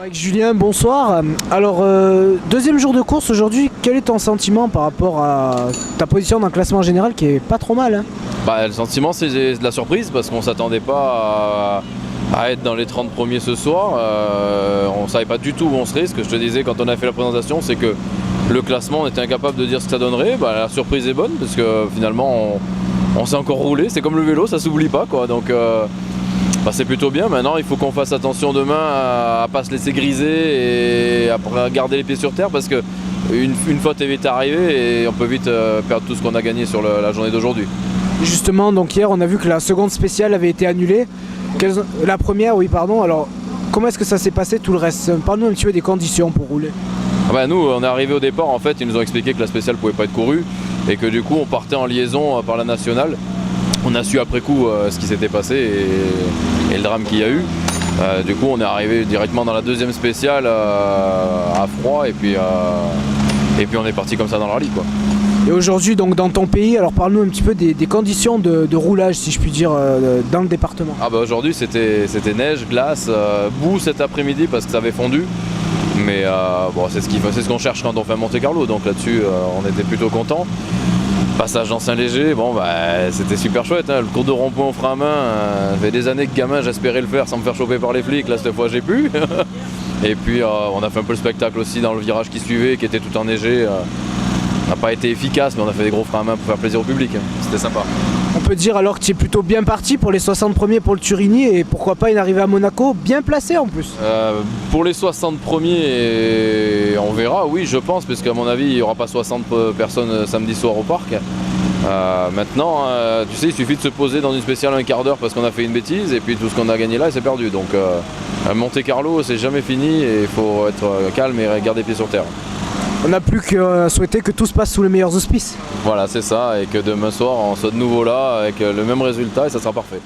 Avec Julien, bonsoir. Alors, deuxième jour de course aujourd'hui, quel est ton sentiment par rapport à ta position dans le classement général qui est pas trop mal hein? Le sentiment c'est de la surprise parce qu'on ne s'attendait pas à être dans les 30 premiers ce soir. On ne savait pas du tout où on serait. Ce que je te disais quand on a fait la présentation, c'est que le classement, on était incapable de dire ce que ça donnerait. La surprise est bonne parce que finalement on s'est encore roulé. C'est comme le vélo, ça s'oublie pas quoi. Donc c'est plutôt bien. Maintenant il faut qu'on fasse attention demain à ne pas se laisser griser et à garder les pieds sur terre parce que une faute est vite arrivée et on peut vite perdre tout ce qu'on a gagné sur la journée d'aujourd'hui. Justement, donc hier on a vu que la seconde spéciale avait été annulée. La première, oui pardon, alors comment est-ce que ça s'est passé tout le reste? Parle-nous un petit peu des conditions pour rouler. Nous on est arrivé au départ, en fait ils nous ont expliqué que la spéciale pouvait pas être courue et que du coup on partait en liaison par la nationale. On a su après coup ce qui s'était passé et le drame qu'il y a eu. Du coup on est arrivé directement dans la deuxième spéciale à froid et puis on est parti comme ça dans le rallye quoi. Et aujourd'hui, donc dans ton pays, alors parle-nous un petit peu des conditions de roulage, si je puis dire, dans le département. Aujourd'hui c'était neige, glace, boue cet après-midi parce que ça avait fondu. Mais c'est ce qu'on cherche quand on fait un Monte-Carlo, donc là-dessus on était plutôt content. Passage dans Saint-Léger, c'était super chouette, hein. Le cours de rond-point au frein à main, ça fait des années que gamin j'espérais le faire sans me faire choper par les flics, là cette fois j'ai pu. Et puis on a fait un peu le spectacle aussi dans le virage qui suivait, qui était tout enneigé. On n'a pas été efficace, mais on a fait des gros freins à main pour faire plaisir au public. C'était sympa. On peut dire alors que tu es plutôt bien parti pour les 60 premiers pour le Turini et pourquoi pas une arrivée à Monaco bien placée en plus. Pour les 60 premiers, on verra, oui je pense, parce qu'à mon avis il n'y aura pas 60 personnes samedi soir au parc. Maintenant, tu sais, il suffit de se poser dans une spéciale un quart d'heure parce qu'on a fait une bêtise et puis tout ce qu'on a gagné là c'est perdu. Donc Monte-Carlo c'est jamais fini et il faut être calme et garder les pieds sur terre. On n'a plus qu'à souhaiter que tout se passe sous les meilleurs auspices. Voilà, c'est ça, et que demain soir on soit de nouveau là avec le même résultat et ça sera parfait.